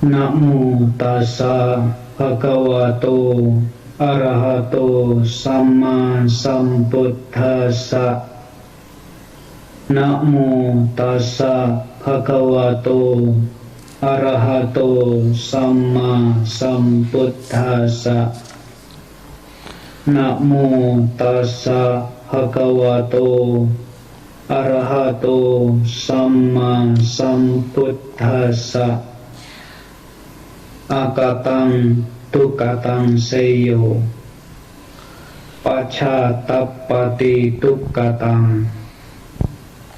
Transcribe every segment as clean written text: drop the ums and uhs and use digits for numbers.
Namo tassa bhagavato arahato samma sambuddhassa. Namo tassa bhagavato arahato samma sambuddhassa. Namo tassa bhagavato arahato samma sambuddhassa. Akatang tukatang seyo pacatappati tukatang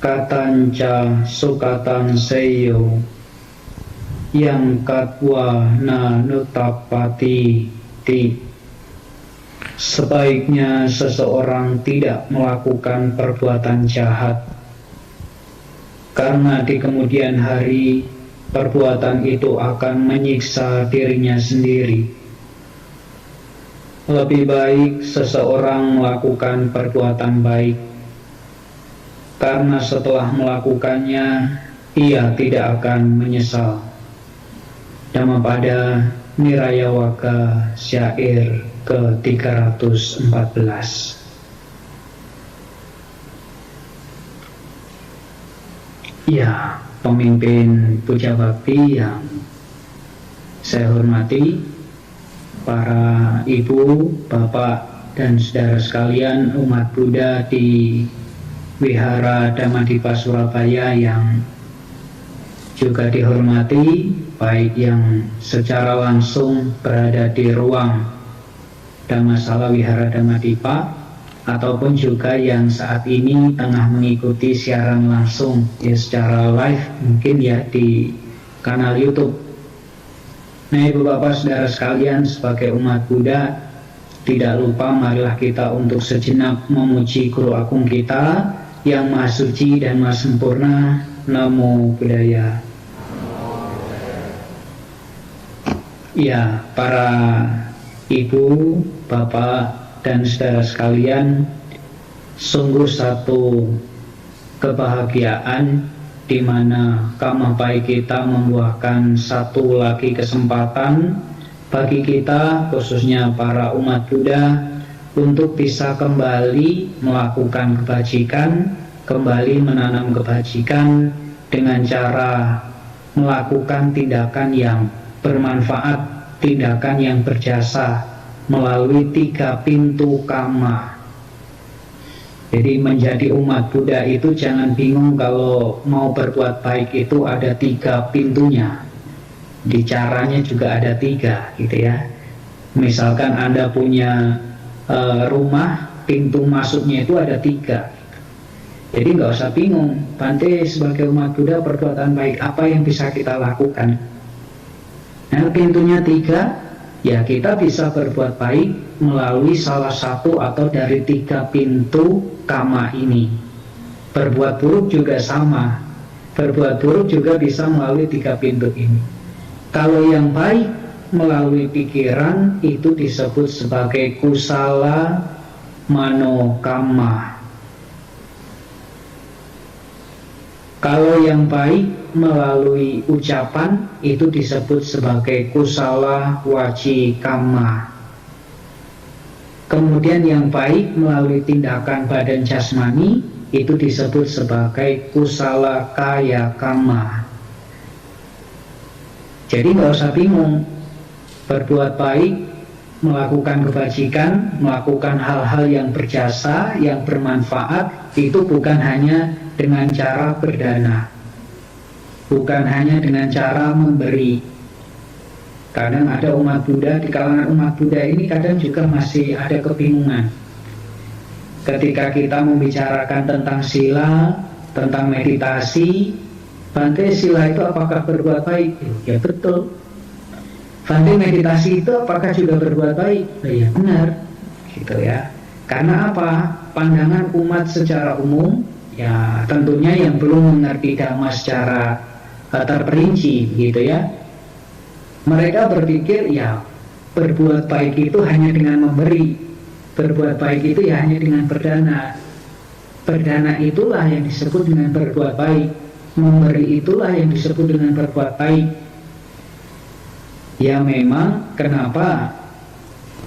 katanca sukatang seyo yang katwa na nutapati ti. Sebaiknya seseorang tidak melakukan perbuatan jahat, karena di kemudian hari perbuatan itu akan menyiksa dirinya sendiri. Lebih baik seseorang melakukan perbuatan baik, karena setelah melakukannya ia tidak akan menyesal. Dhammapada Nirayawaka syair ke-314. Ya, pemimpin puja bakti yang saya hormati, para ibu, bapak, dan saudara sekalian umat Buddha di Wihara Dhammadippa Surabaya yang juga dihormati, baik yang secara langsung berada di ruang Dhammasala Wihara Dhammadippa ataupun juga yang saat ini tengah mengikuti siaran langsung ya secara live mungkin ya di kanal YouTube. Nah, ibu bapak saudara sekalian, sebagai umat Buddha, tidak lupa marilah kita untuk sejenak memuji Guru Agung kita yang maha suci dan maha sempurna. Namo Buddhaya. Ya, para ibu, bapak, dan saudara sekalian, sungguh satu kebahagiaan di mana Kamapai kita membuahkan satu lagi kesempatan bagi kita, khususnya para umat Buddha, untuk bisa kembali melakukan kebajikan, kembali menanam kebajikan dengan cara melakukan tindakan yang bermanfaat, tindakan yang berjasa melalui 3 pintu kama. Jadi menjadi umat Buddha itu jangan bingung kalau mau berbuat baik itu ada 3 pintunya. Di caranya juga ada 3 gitu ya. Misalkan Anda punya rumah, pintu masuknya itu ada 3. Jadi nggak usah bingung, Bante sebagai umat Buddha perbuatan baik apa yang bisa kita lakukan. Nah, pintunya 3, ya kita bisa berbuat baik melalui salah satu atau dari 3 pintu kama ini. Berbuat buruk juga sama, berbuat buruk juga bisa melalui 3 pintu ini. Kalau yang baik melalui pikiran itu disebut sebagai kusala manokama. Kalau yang baik melalui ucapan itu disebut sebagai kusala waci kama. Kemudian yang baik melalui tindakan badan jasmani itu disebut sebagai kusala kaya kama. Jadi nggak usah bingung, berbuat baik, melakukan kebajikan, melakukan hal-hal yang berjasa, yang bermanfaat, itu bukan hanya dengan cara berdana, bukan hanya dengan cara memberi. Kadang ada umat Buddha, di kalangan umat Buddha ini kadang juga masih ada kebingungan. Ketika kita membicarakan tentang sila, tentang meditasi, Bante sila itu apakah berbuat baik? Ya betul. Bante meditasi itu apakah juga berbuat baik? Ya benar, gitu ya. Karena apa? Pandangan umat secara umum, ya tentunya yang belum mengerti dhamma secara terperinci, gitu ya. Mereka berpikir ya berbuat baik itu hanya dengan memberi, berbuat baik itu ya hanya dengan berdana. Berdana itulah yang disebut dengan berbuat baik, memberi itulah yang disebut dengan berbuat baik. Ya memang kenapa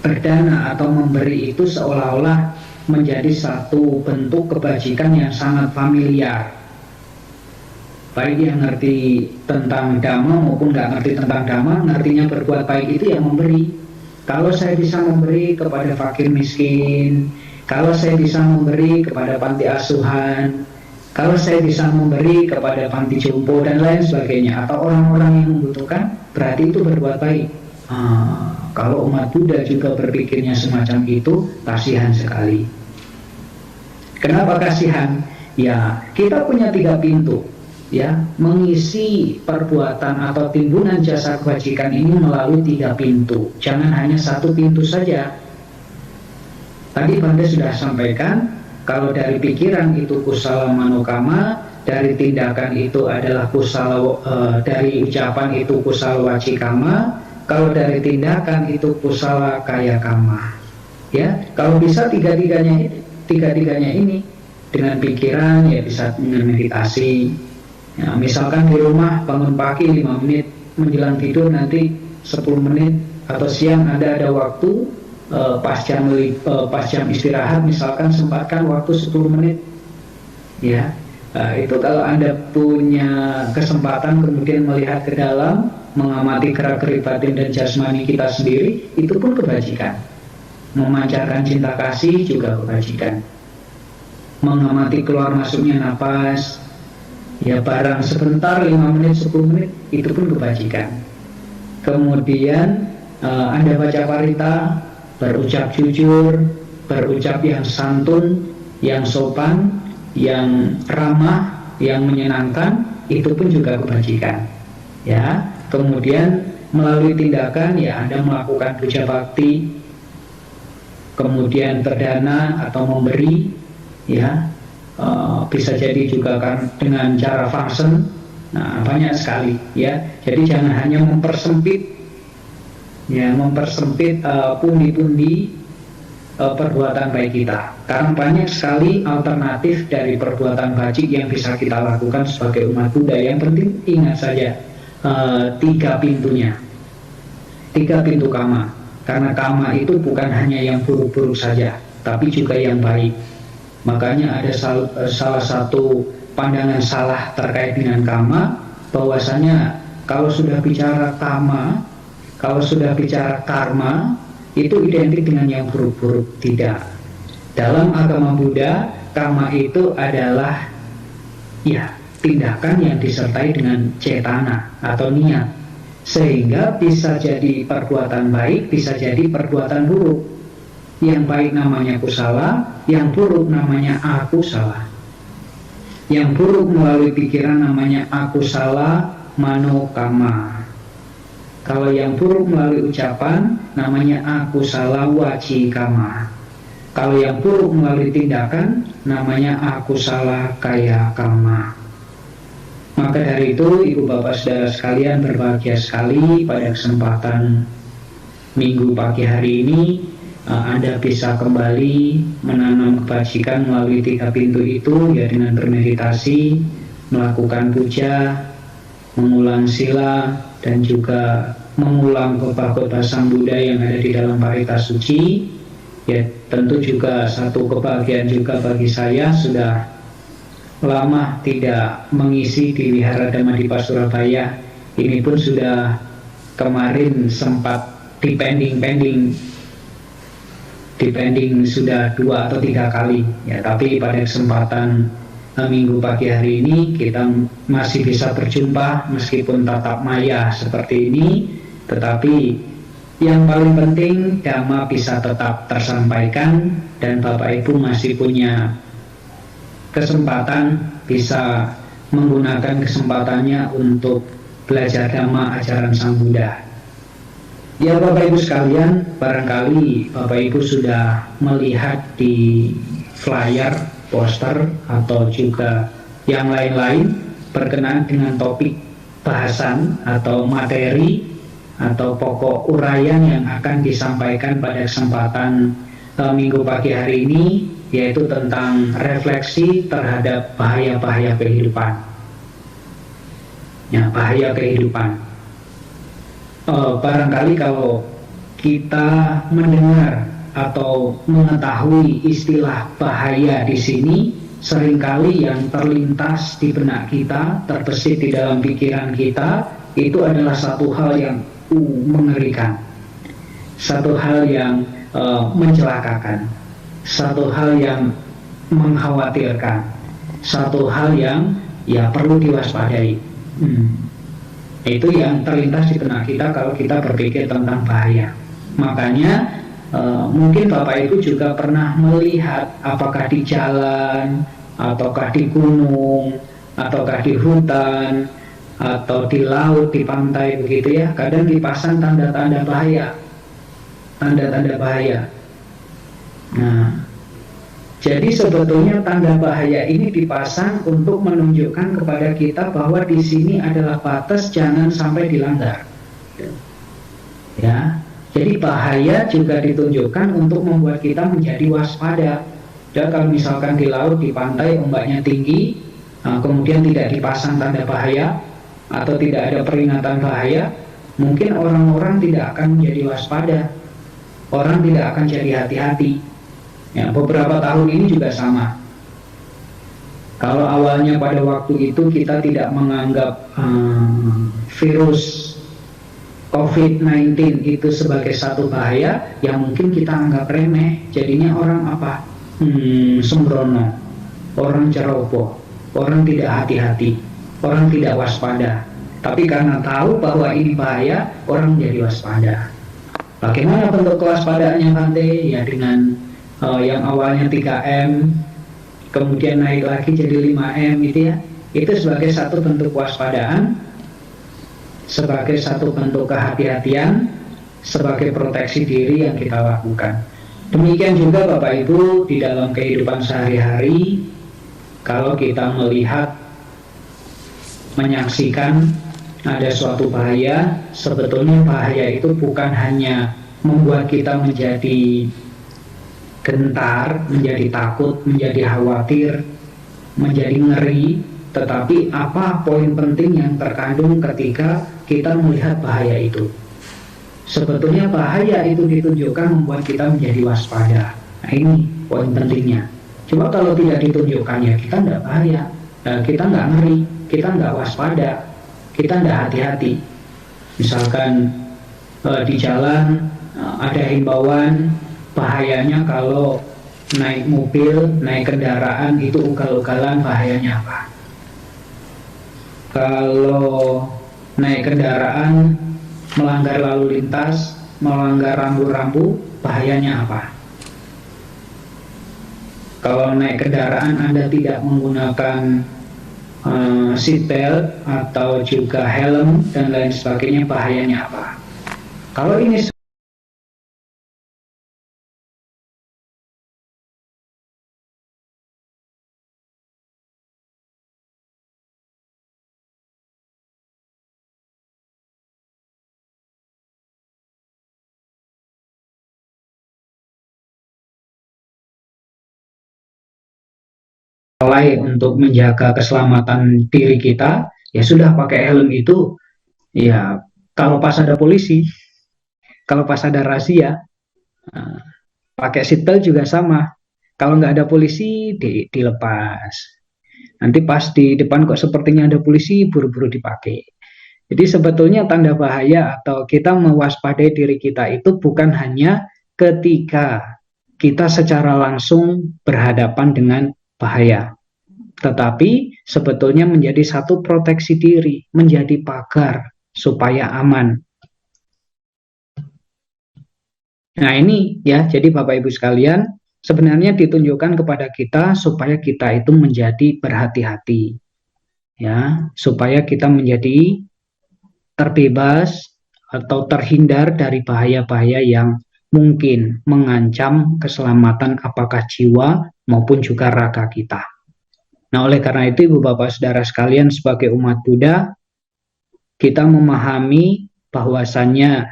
berdana atau memberi itu seolah-olah menjadi satu bentuk kebajikan yang sangat familiar. Baik yang ngerti tentang dhamma maupun nggak ngerti tentang dhamma, ngertinya berbuat baik itu yang memberi. Kalau saya bisa memberi kepada fakir miskin, kalau saya bisa memberi kepada panti asuhan, kalau saya bisa memberi kepada panti jompo dan lain sebagainya, atau orang-orang yang membutuhkan, berarti itu berbuat baik. Kalau umat Buddha juga berpikirnya semacam itu, kasihan sekali. Kenapa kasihan? Ya, kita punya 3 pintu, ya, mengisi perbuatan atau timbunan jasa kebajikan ini melalui 3 pintu. Jangan hanya 1 pintu saja. Tadi Bante sudah sampaikan, kalau dari pikiran itu kusala manokama, dari tindakan itu adalah kusala, dari ucapan itu kusala wacikama, kalau dari tindakan itu kusala kaya kama. Ya, kalau bisa tiga-tiganya ini dengan pikiran, ya bisa dengan meditasi. Ya, misalkan di rumah bangun pagi 5 menit, menjelang tidur nanti 10 menit, atau siang ada waktu pas jam istirahat misalkan sempatkan waktu 10 menit. Ya, itu kalau Anda punya kesempatan kemudian melihat ke dalam, mengamati gerak-gerik batin dan jasmani kita sendiri, itu pun kebajikan. Memancarkan cinta kasih juga kebajikan. Mengamati keluar masuknya napas, ya barang sebentar 5 menit 10 menit, itu pun kebajikan. Kemudian Anda baca parita, berucap jujur, berucap yang santun, yang sopan, yang ramah, yang menyenangkan, itu pun juga kebajikan. Ya, kemudian melalui tindakan, ya Anda melakukan puja bakti, kemudian berdana atau memberi, ya, bisa jadi juga kan dengan cara function. Nah, banyak sekali, ya. Jadi jangan hanya mempersempit, ya, pundi-pundi perbuatan baik kita, karena banyak sekali alternatif dari perbuatan bajik yang bisa kita lakukan sebagai umat Buddha. Yang penting ingat saja 3 pintunya, 3 pintu kama, karena kama itu bukan hanya yang buruk-buruk saja, tapi juga yang baik. Makanya ada salah satu pandangan salah terkait dengan kama, bahwasanya kalau sudah bicara kama, kalau sudah bicara karma, itu identik dengan yang buruk-buruk. Tidak. Dalam agama Buddha, karma itu adalah, ya, tindakan yang disertai dengan cetana atau niat, sehingga bisa jadi perbuatan baik, bisa jadi perbuatan buruk. Yang baik namanya kusala, yang buruk namanya akusala. Yang buruk melalui pikiran namanya akusala manokama. Kalau yang buruk melalui ucapan namanya akusala wacikama. Kalau yang buruk melalui tindakan namanya akusala kaya kama. Maka dari itu, ibu bapak saudara sekalian, berbahagia sekali pada kesempatan minggu pagi hari ini Anda bisa kembali menanam kebajikan melalui 3 pintu itu, ya, dengan bermeditasi, melakukan puja, mengulang sila, dan juga mengulang khotbah-khotbah Sang Buddha yang ada di dalam parita suci. Ya, tentu juga satu kebahagiaan juga bagi saya, sudah lama tidak mengisi di Wihara Dhammadippa Surabaya. Ini pun sudah kemarin sempat dipending sudah 2 atau 3 kali, ya, tapi pada kesempatan minggu pagi hari ini kita masih bisa berjumpa meskipun tatap maya seperti ini, tetapi yang paling penting dhamma bisa tetap tersampaikan dan Bapak Ibu masih punya kesempatan bisa menggunakan kesempatannya untuk belajar dhamma ajaran Sang Buddha. Ya Bapak Ibu sekalian, barangkali Bapak Ibu sudah melihat di flyer, poster, atau juga yang lain-lain berkenaan dengan topik bahasan atau materi atau pokok uraian yang akan disampaikan pada kesempatan minggu pagi hari ini, yaitu tentang refleksi terhadap bahaya-bahaya kehidupan. Ya, bahaya kehidupan. barangkali kalau kita mendengar atau mengetahui istilah bahaya di sini, seringkali yang terlintas di benak kita, terbesit di dalam pikiran kita, itu adalah satu hal yang mengerikan, satu hal yang mencelakakan, satu hal yang mengkhawatirkan, satu hal yang ya perlu diwaspadai. Itu yang terlintas di benak kita kalau kita berpikir tentang bahaya. Makanya mungkin Bapak Ibu juga pernah melihat apakah di jalan, ataukah di gunung, ataukah di hutan, atau di laut, di pantai begitu ya, kadang dipasang tanda-tanda bahaya, tanda-tanda bahaya. Nah, jadi sebetulnya tanda bahaya ini dipasang untuk menunjukkan kepada kita bahwa di sini adalah batas, jangan sampai dilanggar. Ya, jadi bahaya juga ditunjukkan untuk membuat kita menjadi waspada. Dan kalau misalkan di laut, di pantai ombaknya tinggi, kemudian tidak dipasang tanda bahaya atau tidak ada peringatan bahaya, mungkin orang-orang tidak akan menjadi waspada, orang tidak akan jadi hati-hati. Ya, beberapa tahun ini juga sama. Kalau awalnya pada waktu itu kita tidak menganggap virus COVID-19 itu sebagai satu bahaya, yang mungkin kita anggap remeh, jadinya orang apa? Sembrono, orang ceroboh, orang tidak hati-hati, orang tidak waspada. Tapi karena tahu bahwa ini bahaya, orang jadi waspada. Bagaimana bentuk kewaspadaannya, Bante? Ya dengan yang awalnya 3M, kemudian naik lagi jadi 5M gitu ya. Itu sebagai satu bentuk kewaspadaan, sebagai satu bentuk kehati-hatian, sebagai proteksi diri yang kita lakukan. Demikian juga Bapak Ibu di dalam kehidupan sehari-hari, kalau kita melihat, menyaksikan ada suatu bahaya, sebetulnya bahaya itu bukan hanya membuat kita menjadi gentar, menjadi takut, menjadi khawatir, menjadi ngeri, tetapi apa poin penting yang terkandung ketika kita melihat bahaya itu. Sebetulnya bahaya itu ditunjukkan membuat kita menjadi waspada. Nah ini poin pentingnya. Cuma kalau tidak ditunjukkan ya kita tidak bahaya, kita nggak ngeri, kita nggak waspada, kita nggak hati-hati. Misalkan di jalan ada himbauan, bahayanya kalau naik mobil, naik kendaraan itu ugal-ugalan, bahayanya apa? Kalau naik kendaraan melanggar lalu lintas, melanggar rambu-rambu, bahayanya apa? Kalau naik kendaraan Anda tidak menggunakan seatbelt atau juga helm dan lain sebagainya, bahayanya apa? Kalau ini mulai untuk menjaga keselamatan diri kita, ya sudah pakai helm itu. Ya kalau pas ada polisi, kalau pas ada razia, pakai seatbelt juga sama. Kalau nggak ada polisi, dilepas. Nanti pas di depan kok sepertinya ada polisi, buru-buru dipakai. Jadi sebetulnya tanda bahaya atau kita mewaspadai diri kita itu bukan hanya ketika kita secara langsung berhadapan dengan bahaya, tetapi sebetulnya menjadi satu proteksi diri, menjadi pagar supaya aman. Nah ini ya, jadi Bapak Ibu sekalian, sebenarnya ditunjukkan kepada kita supaya kita itu menjadi berhati-hati, ya, supaya kita menjadi terbebas atau terhindar dari bahaya-bahaya yang mungkin mengancam keselamatan apakah jiwa maupun juga raga kita. Nah, oleh karena itu Ibu Bapak Saudara sekalian, sebagai umat Buddha, kita memahami bahwasannya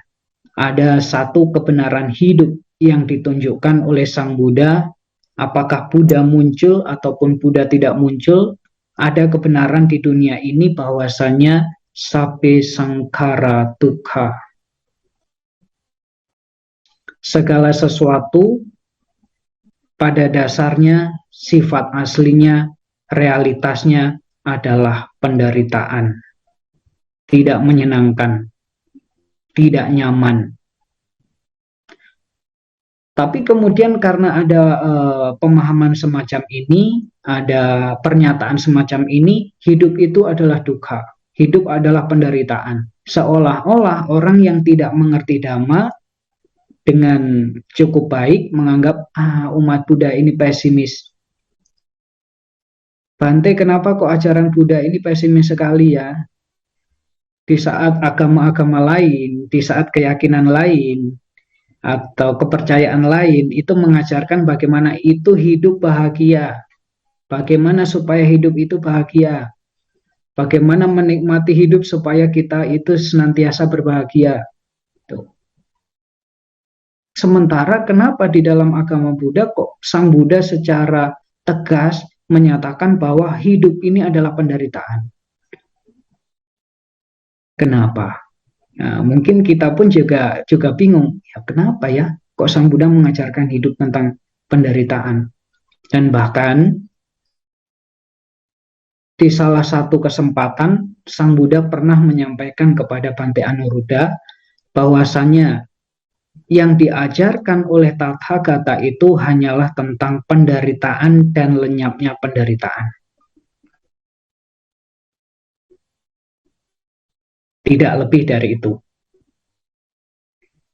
ada satu kebenaran hidup yang ditunjukkan oleh Sang Buddha. Apakah Buddha muncul ataupun Buddha tidak muncul, ada kebenaran di dunia ini bahwasannya sabbe sangkara dukkha, segala sesuatu pada dasarnya, sifat aslinya, realitasnya adalah penderitaan, tidak menyenangkan, tidak nyaman. Tapi kemudian karena ada pemahaman semacam ini, ada pernyataan semacam ini, hidup itu adalah dukkha, hidup adalah penderitaan. Seolah-olah orang yang tidak mengerti Dhamma dengan cukup baik menganggap umat Buddha ini pesimis. Bante, kenapa kok ajaran Buddha ini pesimis sekali ya? Di saat agama-agama lain, di saat keyakinan lain, atau kepercayaan lain itu mengajarkan bagaimana itu hidup bahagia, bagaimana supaya hidup itu bahagia, bagaimana menikmati hidup supaya kita itu senantiasa berbahagia. Tuh. Sementara kenapa di dalam agama Buddha kok Sang Buddha secara tegas menyatakan bahwa hidup ini adalah penderitaan? Kenapa? Nah, mungkin kita pun juga bingung, ya kenapa ya kok Sang Buddha mengajarkan hidup tentang penderitaan? Dan bahkan di salah satu kesempatan Sang Buddha pernah menyampaikan kepada Bante Anuruddha bahwasanya yang diajarkan oleh Tathagata itu hanyalah tentang penderitaan dan lenyapnya penderitaan. Tidak lebih dari itu.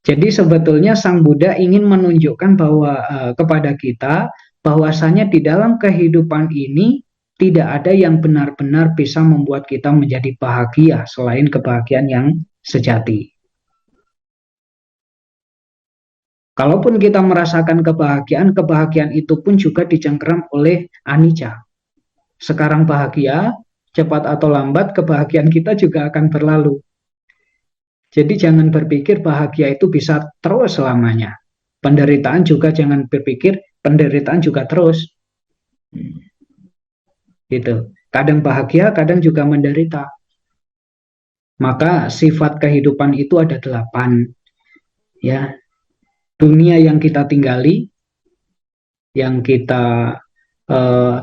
Jadi sebetulnya Sang Buddha ingin menunjukkan bahwa kepada kita bahwasanya di dalam kehidupan ini tidak ada yang benar-benar bisa membuat kita menjadi bahagia selain kebahagiaan yang sejati. Kalaupun kita merasakan kebahagiaan, kebahagiaan itu pun juga dicengkeram oleh anicca. Sekarang bahagia, cepat atau lambat kebahagiaan kita juga akan berlalu. Jadi jangan berpikir bahagia itu bisa terus selamanya. Penderitaan juga jangan berpikir penderitaan juga terus. Gitu. Kadang bahagia, kadang juga menderita. Maka sifat kehidupan itu ada 8. Ya. Dunia yang kita tinggali, yang kita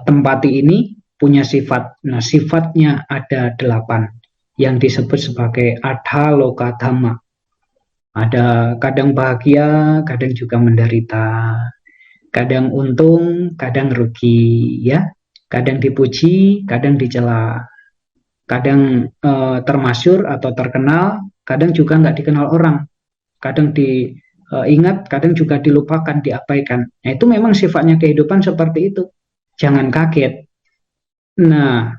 tempati ini punya sifat. Nah, sifatnya ada 8. Yang disebut sebagai Adha Loka Dhamma. Ada kadang bahagia, kadang juga menderita. Kadang untung, kadang rugi, ya. Kadang dipuji, kadang dicela. Kadang termasyhur atau terkenal, kadang juga nggak dikenal orang. Kadang diingat, kadang juga dilupakan, diabaikan. Nah, itu memang sifatnya kehidupan seperti itu. Jangan kaget. Nah,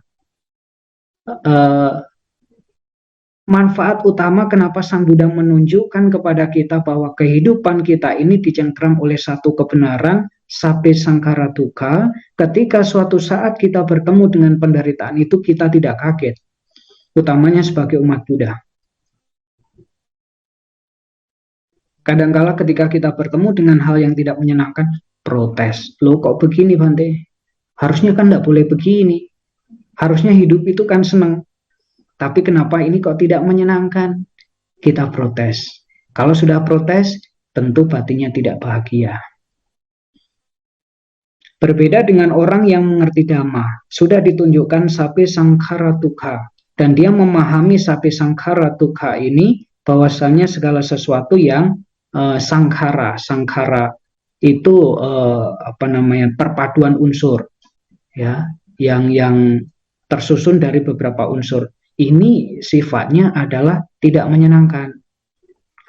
manfaat utama kenapa Sang Buddha menunjukkan kepada kita bahwa kehidupan kita ini dicengkram oleh satu kebenaran, sabbe sangkara dukkha, ketika suatu saat kita bertemu dengan penderitaan itu kita tidak kaget, utamanya sebagai umat Buddha. Kadangkala ketika kita bertemu dengan hal yang tidak menyenangkan, protes. Loh kok begini Bante? Harusnya kan tidak boleh begini. Harusnya hidup itu kan senang. Tapi kenapa ini kok tidak menyenangkan? Kita protes. Kalau sudah protes, tentu batinnya tidak bahagia. Berbeda dengan orang yang mengerti Dhamma, sudah ditunjukkan sabbe sangkhara dukkha, dan dia memahami sabbe sangkhara dukkha ini bahwasanya segala sesuatu yang sangkhara itu perpaduan unsur, ya, yang tersusun dari beberapa unsur. Ini sifatnya adalah tidak menyenangkan.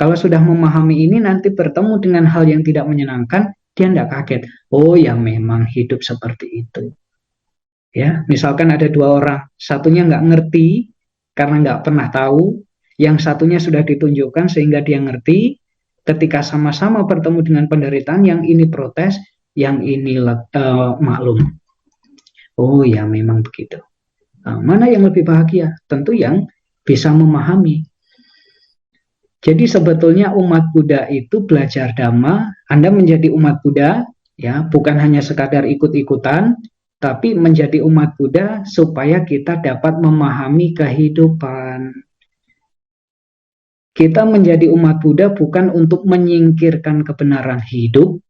Kalau sudah memahami ini, nanti bertemu dengan hal yang tidak menyenangkan, dia tidak kaget. Oh ya memang hidup seperti itu. Ya, misalkan ada 2 orang, satunya nggak ngerti karena nggak pernah tahu, yang satunya sudah ditunjukkan sehingga dia ngerti. Ketika sama-sama bertemu dengan penderitaan, yang ini protes, yang ini maklum. Oh ya memang begitu. Mana yang lebih bahagia? Tentu yang bisa memahami. Jadi sebetulnya umat Buddha itu belajar Dhamma, Anda menjadi umat Buddha, ya, bukan hanya sekadar ikut-ikutan, tapi menjadi umat Buddha supaya kita dapat memahami kehidupan. Kita menjadi umat Buddha bukan untuk menyingkirkan kebenaran hidup,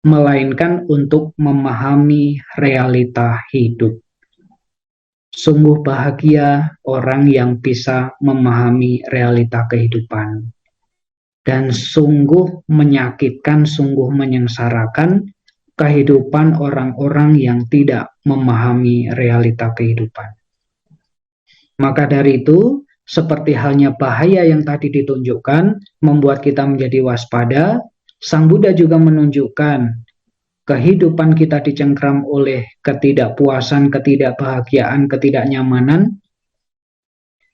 melainkan untuk memahami realita hidup. Sungguh bahagia orang yang bisa memahami realita kehidupan. Dan sungguh menyakitkan, sungguh menyengsarakan kehidupan orang-orang yang tidak memahami realita kehidupan. Maka dari itu, seperti halnya bahaya yang tadi ditunjukkan, membuat kita menjadi waspada, Sang Buddha juga menunjukkan kehidupan kita dicengkram oleh ketidakpuasan, ketidakbahagiaan, ketidaknyamanan,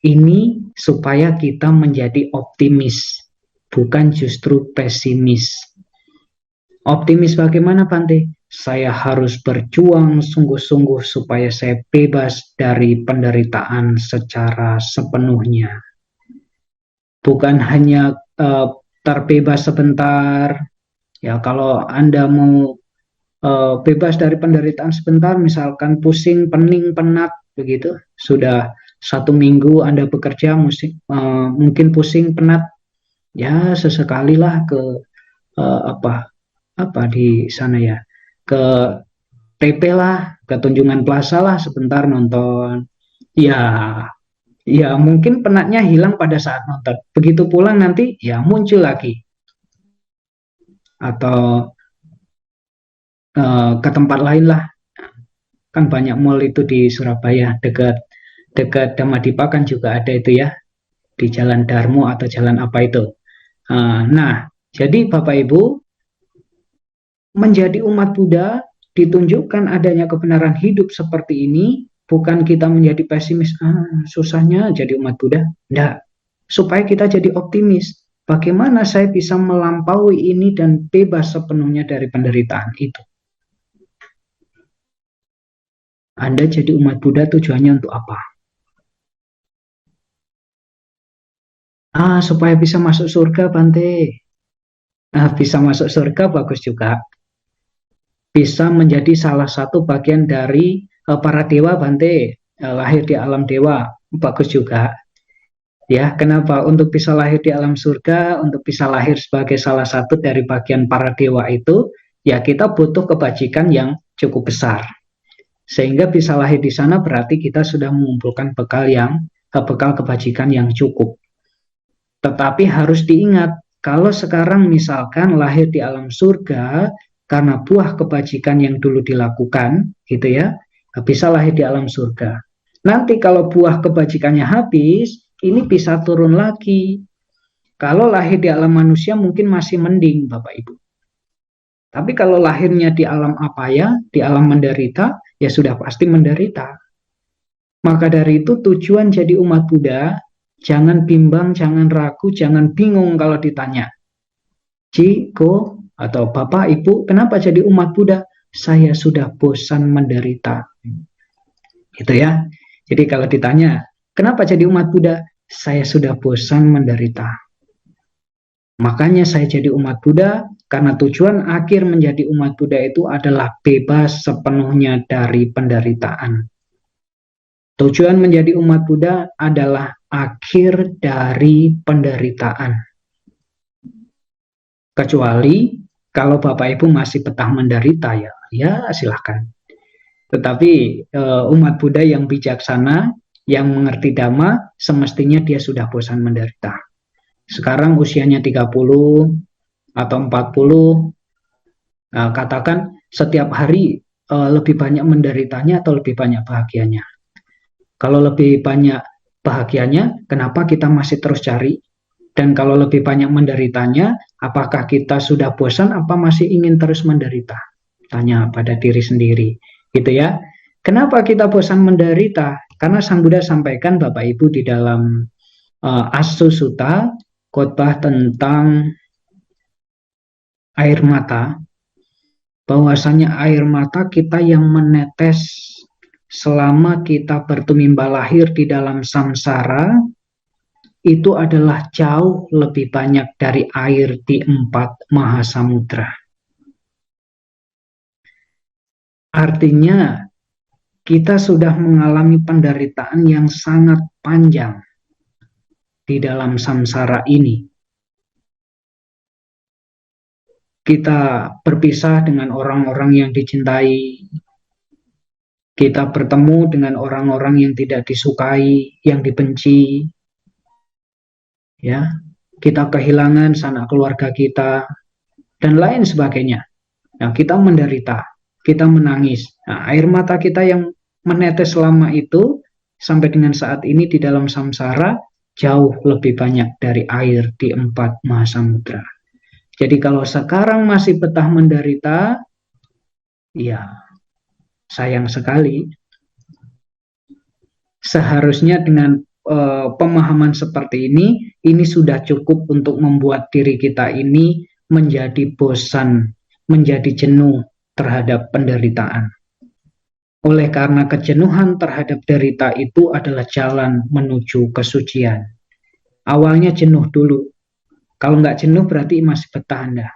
ini supaya kita menjadi optimis, bukan justru pesimis. Optimis bagaimana, Bante? Saya harus berjuang sungguh-sungguh supaya saya bebas dari penderitaan secara sepenuhnya. Bukan hanya terbebas sebentar. Ya, kalau Anda mau bebas dari penderitaan sebentar, misalkan pusing, pening, penat, begitu, sudah 1 minggu Anda bekerja, mungkin pusing, penat, ya sesekali lah ke apa di sana ya, ke TP lah, ke Tunjungan Plaza lah sebentar nonton. Ya, ya mungkin penatnya hilang pada saat nonton. Begitu pulang nanti ya muncul lagi. Atau ke tempat lain lah. Kan banyak mall itu di Surabaya, dekat dekat Damadipa kan juga ada itu ya, di Jalan Darmo atau jalan apa itu. Nah, jadi Bapak Ibu, menjadi umat Buddha ditunjukkan adanya kebenaran hidup seperti ini, bukan kita menjadi pesimis, susahnya jadi umat Buddha. Enggak, supaya kita jadi optimis. Bagaimana saya bisa melampaui ini dan bebas sepenuhnya dari penderitaan itu. Anda jadi umat Buddha tujuannya untuk apa? Supaya bisa masuk surga, Bante. Bisa masuk surga bagus juga. Bisa menjadi salah satu bagian dari para dewa, Bante. Lahir di alam dewa, bagus juga. Ya, kenapa? Untuk bisa lahir di alam surga, untuk bisa lahir sebagai salah satu dari bagian para dewa itu, ya kita butuh kebajikan yang cukup besar. Sehingga bisa lahir di sana berarti kita sudah mengumpulkan bekal kebajikan yang cukup. Tetapi harus diingat, kalau sekarang misalkan lahir di alam surga karena buah kebajikan yang dulu dilakukan, gitu ya, bisa lahir di alam surga. Nanti kalau buah kebajikannya habis, ini bisa turun lagi. Kalau lahir di alam manusia mungkin masih mending, Bapak Ibu. Tapi kalau lahirnya di alam apaya, di alam menderita, ya sudah pasti menderita. Maka dari itu tujuan jadi umat Buddha, jangan bimbang, jangan ragu, jangan bingung kalau ditanya. Ciko atau Bapak Ibu, kenapa jadi umat Buddha? Saya sudah bosan menderita. Gitu ya. Jadi kalau ditanya, kenapa jadi umat Buddha? Saya sudah bosan menderita. Makanya saya jadi umat Buddha, karena tujuan akhir menjadi umat Buddha itu adalah bebas sepenuhnya dari penderitaan. Tujuan menjadi umat Buddha adalah akhir dari penderitaan. Kecuali kalau Bapak Ibu masih betah menderita, ya silahkan. Tetapi umat Buddha yang bijaksana, yang mengerti Dhamma, semestinya dia sudah bosan menderita. Sekarang usianya 30 atau 40, katakan setiap hari lebih banyak menderitanya atau lebih banyak bahagianya. Kalau lebih banyak bahagianya, kenapa kita masih terus cari? Dan kalau lebih banyak menderitanya, apakah kita sudah bosan apa masih ingin terus menderita? Tanya pada diri sendiri, gitu ya. Kenapa kita bosan menderita? Karena Sang Buddha sampaikan, Bapak Ibu, di dalam Asu Sutta, khotbah tentang air mata, bahwasanya air mata kita yang menetes selama kita bertumimba lahir di dalam samsara, itu adalah jauh lebih banyak dari air di 4 mahasamudra. Artinya, kita sudah mengalami penderitaan yang sangat panjang. di dalam samsara ini. Kita berpisah dengan orang-orang yang dicintai, kita bertemu dengan orang-orang yang tidak disukai, yang dibenci, ya, kita kehilangan sanak keluarga kita, dan lain sebagainya. Nah, kita menderita, kita menangis. Nah, air mata kita yang menetes selama itu, sampai dengan saat ini di dalam samsara, jauh lebih banyak dari air di 4 mahasamudra. Jadi kalau sekarang masih betah menderita, ya sayang sekali. Seharusnya dengan pemahaman seperti ini sudah cukup untuk membuat diri kita ini menjadi bosan, menjadi jenuh terhadap penderitaan. Oleh karena kejenuhan terhadap derita itu adalah jalan menuju kesucian. Awalnya jenuh dulu. Kalau nggak jenuh berarti masih betah Anda.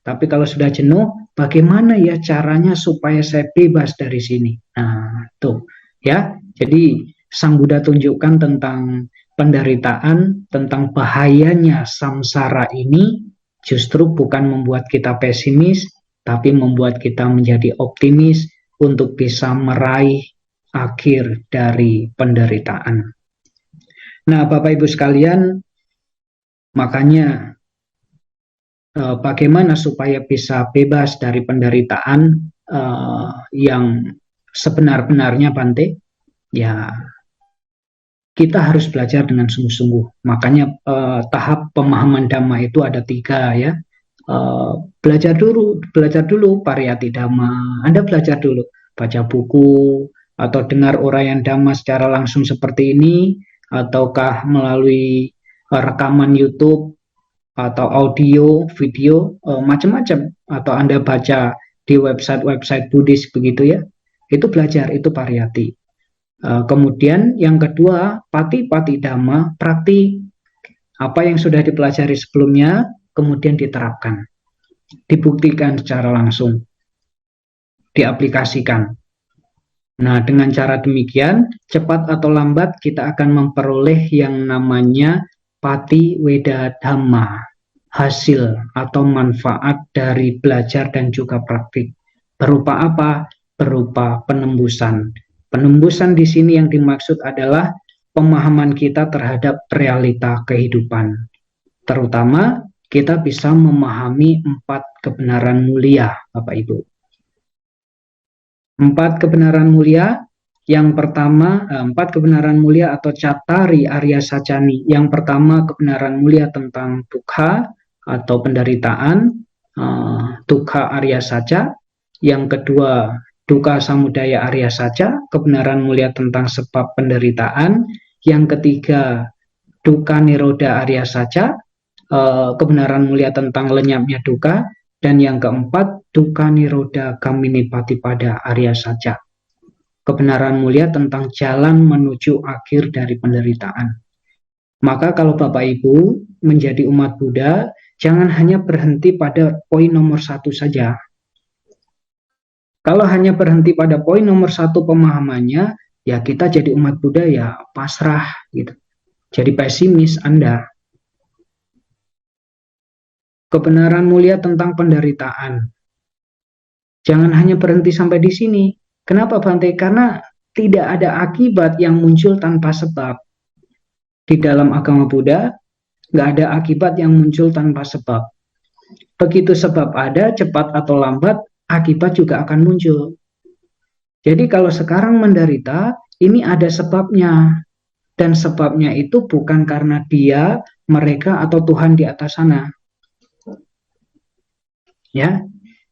Tapi kalau sudah jenuh, bagaimana ya caranya supaya saya bebas dari sini? Nah, tuh ya. Jadi Sang Buddha tunjukkan tentang penderitaan, tentang bahayanya samsara ini justru bukan membuat kita pesimis, tapi membuat kita menjadi optimis untuk bisa meraih akhir dari penderitaan. Nah, Bapak Ibu sekalian, makanya bagaimana supaya bisa bebas dari penderitaan yang sebenar-benarnya, Bante? Ya, kita harus belajar dengan sungguh-sungguh. Makanya tahap pemahaman Dhamma itu ada 3 ya. Belajar dulu pariyati Dhamma. Anda belajar dulu, baca buku atau dengar uraian Dhamma secara langsung seperti ini, ataukah melalui rekaman YouTube atau audio, video, macam-macam. Atau Anda baca di website-website Buddhis begitu ya. Itu belajar, itu pariyati. Kemudian yang kedua, pati-pati Dhamma, praktik. Apa yang sudah dipelajari sebelumnya, kemudian diterapkan. Dibuktikan secara langsung. Diaplikasikan. Nah, dengan cara demikian, cepat atau lambat kita akan memperoleh yang namanya pati weda dhamma, hasil atau manfaat dari belajar dan juga praktik. Berupa apa? Berupa penembusan. Penembusan di sini yang dimaksud adalah pemahaman kita terhadap realita kehidupan. Terutama kita bisa memahami 4 kebenaran mulia, Bapak Ibu. 4 kebenaran mulia. Yang pertama, 4 kebenaran mulia atau Cattari Arya Sacani. Yang pertama, kebenaran mulia tentang dukkha atau penderitaan, dukkha Arya Saca. Yang kedua, dukkha samudaya Arya Saca, kebenaran mulia tentang sebab penderitaan. Yang ketiga, dukkha nirodha Arya Saca, kebenaran mulia tentang lenyapnya dukkha. Dan yang keempat, dukkha nirodha gaminipatipada Arya Saca, kebenaran mulia tentang jalan menuju akhir dari penderitaan. Maka kalau Bapak Ibu menjadi umat Buddha, jangan hanya berhenti pada poin nomor 1 saja. Kalau hanya berhenti pada poin nomor 1 pemahamannya, ya kita jadi umat Buddha ya pasrah gitu. Jadi pesimis Anda. Kebenaran mulia tentang penderitaan. Jangan hanya berhenti sampai di sini. Kenapa, Bante? Karena tidak ada akibat yang muncul tanpa sebab. Di dalam agama Buddha, nggak ada akibat yang muncul tanpa sebab. Begitu sebab ada, cepat atau lambat, akibat juga akan muncul. Jadi kalau sekarang menderita, ini ada sebabnya. Dan sebabnya itu bukan karena dia, mereka, atau Tuhan di atas sana. Ya,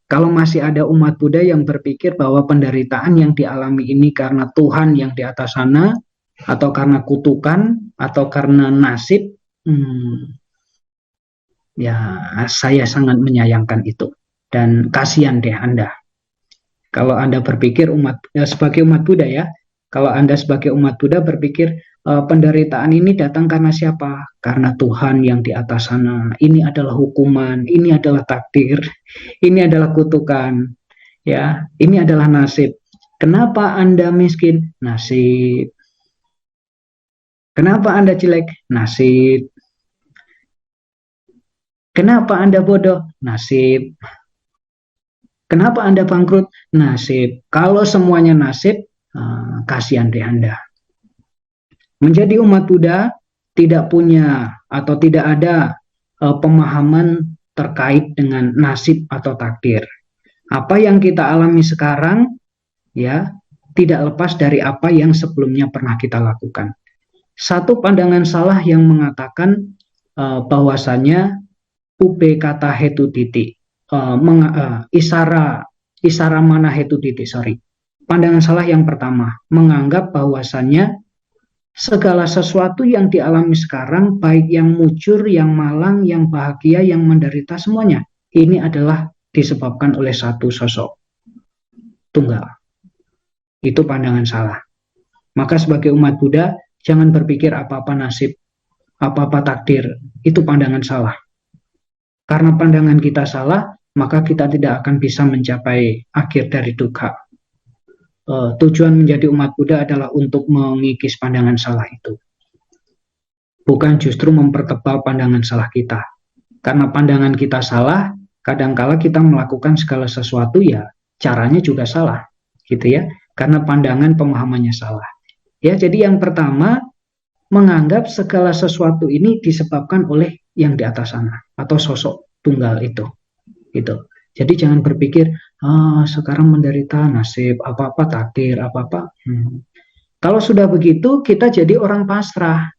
kalau masih ada umat Buddha yang berpikir bahwa penderitaan yang dialami ini karena Tuhan yang di atas sana, atau karena kutukan, atau karena nasib, ya saya sangat menyayangkan itu. Dan kasihan deh Anda. Kalau Anda berpikir sebagai umat Buddha ya, kalau Anda sebagai umat Buddha berpikir penderitaan ini datang karena siapa? Karena Tuhan yang di atas sana. Ini adalah hukuman, ini adalah takdir, ini adalah kutukan, ya, ini adalah nasib. Kenapa Anda miskin? Nasib. Kenapa Anda jelek? Nasib. Kenapa Anda bodoh? Nasib. Kenapa Anda bangkrut? Nasib. Kalau semuanya nasib, kasihan deh Anda. Menjadi umat Buddha tidak punya atau tidak ada pemahaman terkait dengan nasib atau takdir. Apa yang kita alami sekarang ya tidak lepas dari apa yang sebelumnya pernah kita lakukan. Satu pandangan salah yang mengatakan bahwasanya ube kata hetu titik, isara mana hetu titik, sorry. Pandangan salah yang pertama, menganggap bahwasannya segala sesuatu yang dialami sekarang, baik yang mujur, yang malang, yang bahagia, yang menderita, semuanya, ini adalah disebabkan oleh satu sosok tunggal. Itu pandangan salah. Maka sebagai umat Buddha, jangan berpikir apa-apa nasib, apa-apa takdir. Itu pandangan salah. Karena pandangan kita salah, maka kita tidak akan bisa mencapai akhir dari dukkha. Tujuan menjadi umat Buddha adalah untuk mengikis pandangan salah itu. Bukan justru mempertebal pandangan salah kita. Karena pandangan kita salah, kadangkala kita melakukan segala sesuatu ya caranya juga salah, gitu ya. Karena pandangan pemahamannya salah. Ya, jadi yang pertama, menganggap segala sesuatu ini disebabkan oleh yang di atas sana atau sosok tunggal itu. Gitu. Jadi jangan berpikir sekarang menderita nasib, apa-apa takdir, apa-apa. Kalau sudah begitu, kita jadi orang pasrah.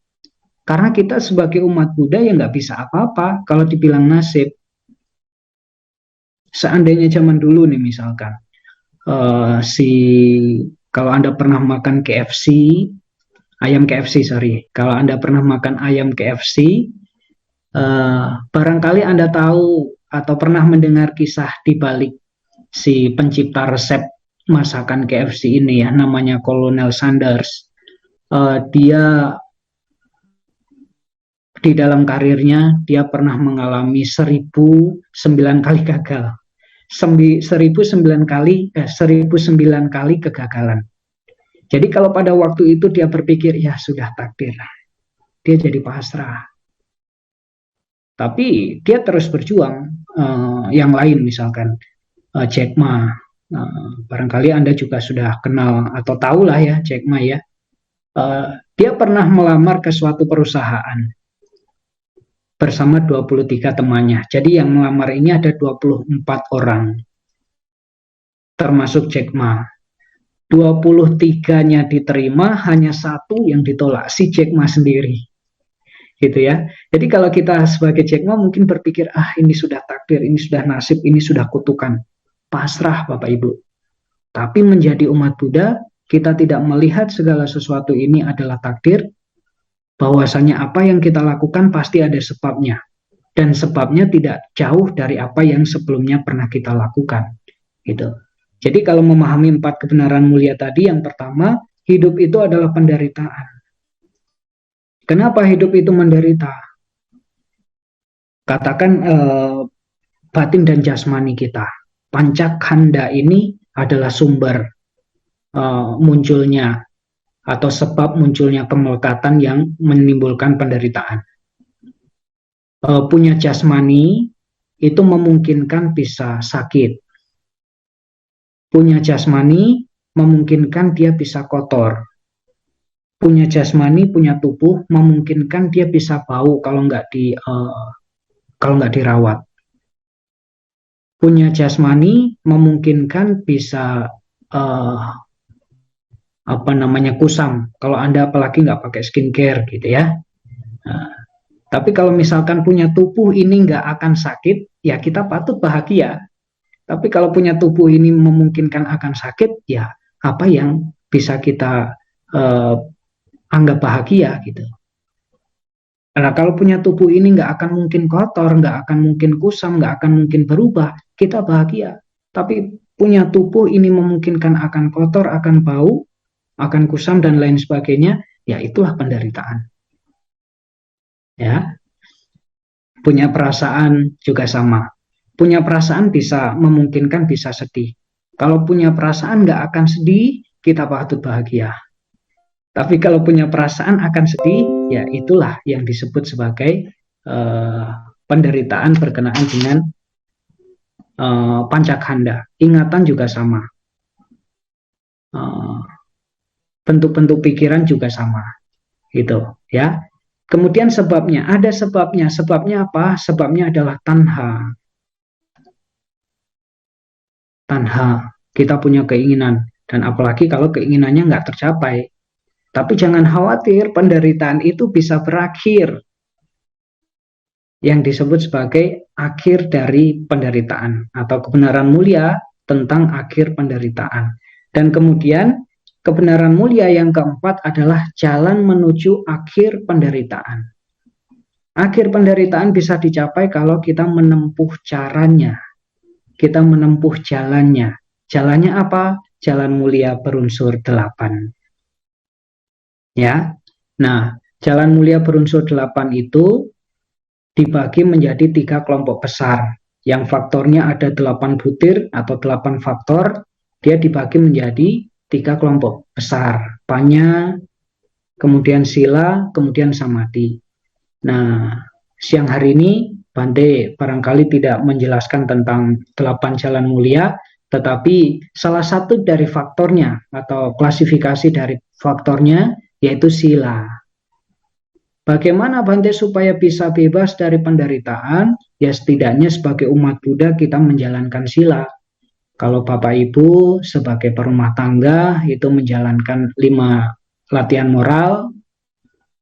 Karena kita sebagai umat Buddha ya nggak bisa apa-apa kalau dibilang nasib. Seandainya zaman dulu nih misalkan, kalau Anda pernah makan KFC, ayam KFC, sorry. Kalau Anda pernah makan ayam KFC, barangkali Anda tahu atau pernah mendengar kisah di balik si pencipta resep masakan KFC ini ya, namanya Colonel Sanders. Dia di dalam karirnya, dia pernah mengalami 1009 kali gagal. 1009 kali kegagalan. Jadi kalau pada waktu itu dia berpikir, ya sudah takdir, dia jadi pasrah. Tapi dia terus berjuang. Yang lain misalkan Jack Ma, barangkali Anda juga sudah kenal atau tahu lah ya Jack Ma ya. Dia pernah melamar ke suatu perusahaan bersama 23 temannya. Jadi yang melamar ini ada 24 orang, termasuk Jack Ma. 23-nya diterima, hanya satu yang ditolak, si Jack Ma sendiri. Gitu ya. Jadi kalau kita sebagai Jack Ma mungkin berpikir, ini sudah takdir, ini sudah nasib, ini sudah kutukan. Pasrah Bapak Ibu. Tapi menjadi umat Buddha, kita tidak melihat segala sesuatu ini adalah takdir, bahwasanya apa yang kita lakukan pasti ada sebabnya. Dan sebabnya tidak jauh dari apa yang sebelumnya pernah kita lakukan. Gitu. Jadi kalau memahami 4 kebenaran mulia tadi, yang pertama, hidup itu adalah penderitaan. Kenapa hidup itu menderita? Katakan batin dan jasmani kita. Pancakanda ini adalah sumber munculnya atau sebab munculnya kemelekatan yang menimbulkan penderitaan. Punya jasmani itu memungkinkan bisa sakit. Punya jasmani memungkinkan dia bisa kotor. Punya jasmani, punya tubuh memungkinkan dia bisa bau kalau nggak dirawat. Punya jasmani memungkinkan bisa kusam kalau Anda apalagi nggak pakai skincare gitu ya. Tapi kalau misalkan punya tubuh ini nggak akan sakit, ya kita patut bahagia. Tapi kalau punya tubuh ini memungkinkan akan sakit, ya apa yang bisa kita anggap bahagia gitu. Nah kalau punya tubuh ini nggak akan mungkin kotor, nggak akan mungkin kusam, nggak akan mungkin berubah, kita bahagia. Tapi punya tubuh ini memungkinkan akan kotor, akan bau, akan kusam dan lain sebagainya, ya itulah penderitaan. Ya, punya perasaan juga sama. Punya perasaan bisa memungkinkan bisa sedih. Kalau punya perasaan nggak akan sedih, kita patut bahagia. Tapi kalau punya perasaan akan sedih, ya itulah yang disebut sebagai penderitaan berkenaan dengan pancakanda. Ingatan juga sama. Bentuk-bentuk pikiran juga sama. Gitu, ya. Kemudian sebabnya, ada sebabnya. Sebabnya apa? Sebabnya adalah tanha. Tanha, kita punya keinginan. Dan apalagi kalau keinginannya nggak tercapai. Tapi jangan khawatir, penderitaan itu bisa berakhir. Yang disebut sebagai akhir dari penderitaan. Atau kebenaran mulia tentang akhir penderitaan. Dan kemudian kebenaran mulia yang keempat adalah jalan menuju akhir penderitaan. Akhir penderitaan bisa dicapai kalau kita menempuh caranya, kita menempuh jalannya. Jalannya apa? Jalan mulia berunsur 8. Ya, nah, jalan mulia berunsur 8 itu dibagi menjadi 3 kelompok besar. Yang faktornya ada 8 butir atau 8 faktor, dia dibagi menjadi 3 kelompok besar. Panya, kemudian sila, kemudian samadhi. Nah, siang hari ini Bante barangkali tidak menjelaskan tentang 8 jalan mulia, tetapi salah satu dari faktornya atau klasifikasi dari faktornya yaitu sila. Bagaimana Bante supaya bisa bebas dari penderitaan? Ya setidaknya sebagai umat Buddha kita menjalankan sila. Kalau Bapak Ibu sebagai perumah tangga itu menjalankan 5 latihan moral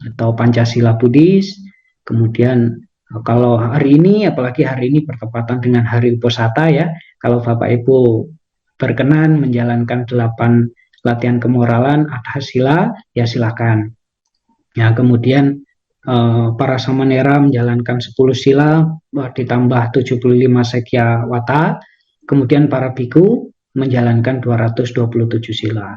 atau Pancasila Buddhis. Kemudian kalau hari ini, apalagi hari ini bertepatan dengan Hari Uposatha ya, kalau Bapak Ibu berkenan menjalankan 8 latihan kemoralan Adhasila, ya silakan. Ya, kemudian para samanera menjalankan 10 sila ditambah 75 sekya wata, kemudian para biku menjalankan 227 sila.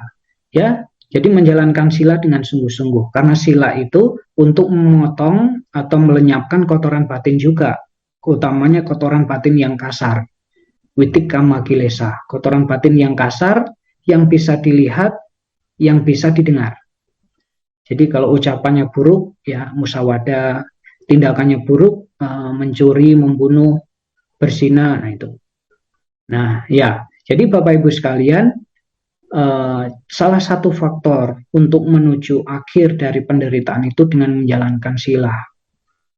Ya, jadi menjalankan sila dengan sungguh-sungguh, karena sila itu untuk memotong atau melenyapkan kotoran batin juga, utamanya kotoran batin yang kasar, witikama kilesa, kotoran batin yang kasar, yang bisa dilihat, yang bisa didengar. Jadi kalau ucapannya buruk, ya musyawadah, tindakannya buruk, mencuri, membunuh, berzina, nah itu. Nah ya, jadi Bapak Ibu sekalian, salah satu faktor untuk menuju akhir dari penderitaan itu dengan menjalankan sila.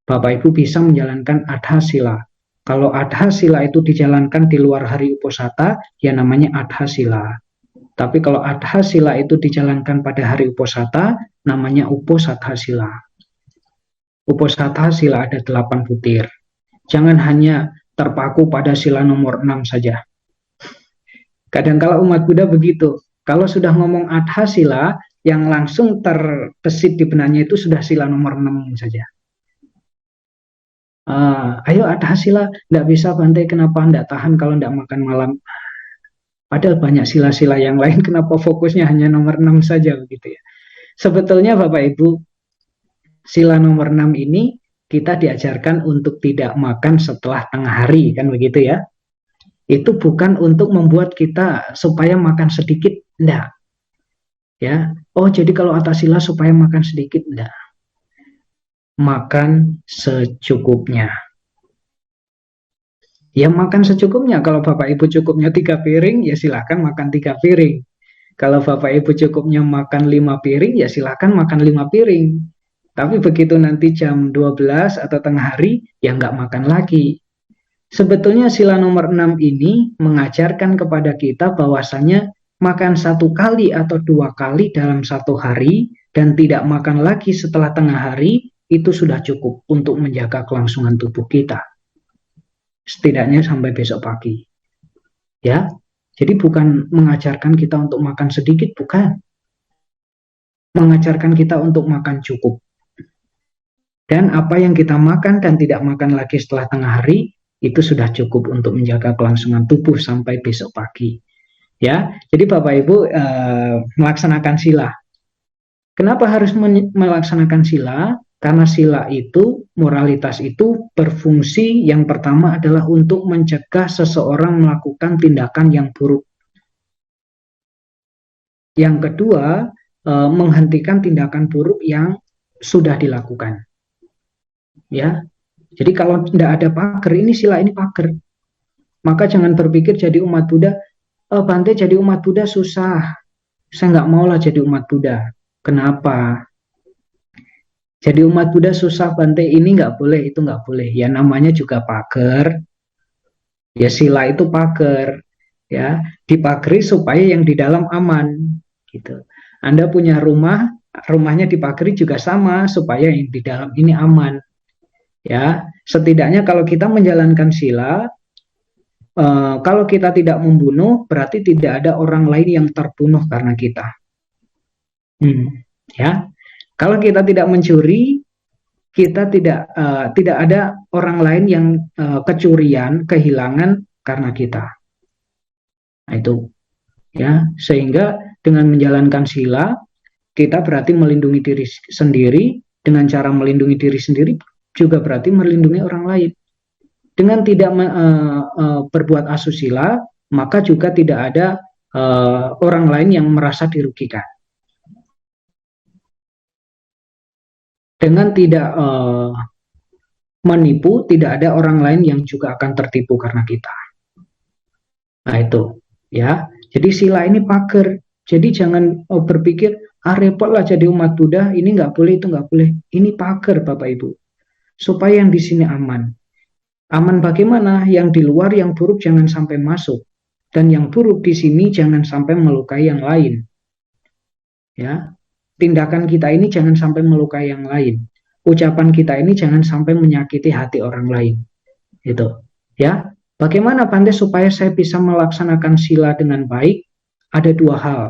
Bapak Ibu bisa menjalankan adhasila. Kalau adhasila itu dijalankan di luar hari uposatha, ya namanya adhasila. Tapi kalau adhasila itu dijalankan pada hari uposatha, namanya uposatha sila. Uposatha sila ada 8 butir. Jangan hanya terpaku pada sila nomor 6 saja. Kadang-kala umat Buddha begitu. Kalau sudah ngomong adhasila, yang langsung terbesit di benaknya itu sudah sila nomor 6 saja. Ayo adhasila, nggak bisa Bante, kenapa nggak tahan kalau nggak makan malam? Padahal banyak sila-sila yang lain, kenapa fokusnya hanya nomor 6 saja begitu ya. Sebetulnya Bapak Ibu, sila nomor 6 ini kita diajarkan untuk tidak makan setelah tengah hari, kan begitu ya. Itu bukan untuk membuat kita supaya makan sedikit, enggak. Ya. Oh, jadi kalau atas sila supaya makan sedikit, enggak. Makan secukupnya. Ya makan secukupnya. Kalau Bapak Ibu cukupnya 3 piring, ya silakan makan 3 piring. Kalau Bapak Ibu cukupnya makan 5 piring, ya silakan makan 5 piring. Tapi begitu nanti jam 12 atau tengah hari, ya nggak makan lagi. Sebetulnya sila nomor 6 ini mengajarkan kepada kita bahwasanya makan 1 kali atau 2 kali dalam 1 hari dan tidak makan lagi setelah tengah hari, itu sudah cukup untuk menjaga kelangsungan tubuh kita. Setidaknya sampai besok pagi. Ya, jadi bukan mengajarkan kita untuk makan sedikit, bukan. Mengajarkan kita untuk makan cukup. Dan apa yang kita makan dan tidak makan lagi setelah tengah hari, itu sudah cukup untuk menjaga kelangsungan tubuh sampai besok pagi. Ya, jadi Bapak Ibu melaksanakan sila. Kenapa harus melaksanakan sila? Karena sila itu, moralitas itu berfungsi yang pertama adalah untuk mencegah seseorang melakukan tindakan yang buruk. Yang kedua, menghentikan tindakan buruk yang sudah dilakukan. Ya, jadi kalau tidak ada pagar, ini sila ini pagar. Maka jangan berpikir jadi umat Buddha, Bante jadi umat Buddha susah. Saya nggak mau lah jadi umat Buddha. Kenapa? Jadi umat Buddha susah Bante, ini nggak boleh, itu nggak boleh. Ya namanya juga pagar. Ya sila itu pagar. Ya dipagari supaya yang di dalam aman. Gitu. Anda punya rumah, rumahnya dipagari juga sama supaya yang di dalam ini aman. Ya, setidaknya kalau kita menjalankan sila, kalau kita tidak membunuh, berarti tidak ada orang lain yang terbunuh karena kita. Ya, kalau kita tidak mencuri, kita tidak ada orang lain yang kecurian, kehilangan karena kita. Nah, itu, ya, sehingga dengan menjalankan sila, kita berarti melindungi diri sendiri. Dengan cara melindungi diri sendiri, juga berarti melindungi orang lain. Dengan tidak berbuat asusila, maka juga tidak ada orang lain yang merasa dirugikan. Dengan tidak menipu, tidak ada orang lain yang juga akan tertipu karena kita. Nah itu, ya. Jadi sila ini pagar. Jadi jangan berpikir, repot lah jadi umat Buddha, ini nggak boleh, itu nggak boleh. Ini pagar, Bapak Ibu. Supaya yang di sini aman. Aman bagaimana? Yang di luar yang buruk jangan sampai masuk. Dan yang buruk di sini jangan sampai melukai yang lain. Ya, tindakan kita ini jangan sampai melukai yang lain. Ucapan kita ini jangan sampai menyakiti hati orang lain. Itu, ya. Bagaimana Bante supaya saya bisa melaksanakan sila dengan baik? Ada dua hal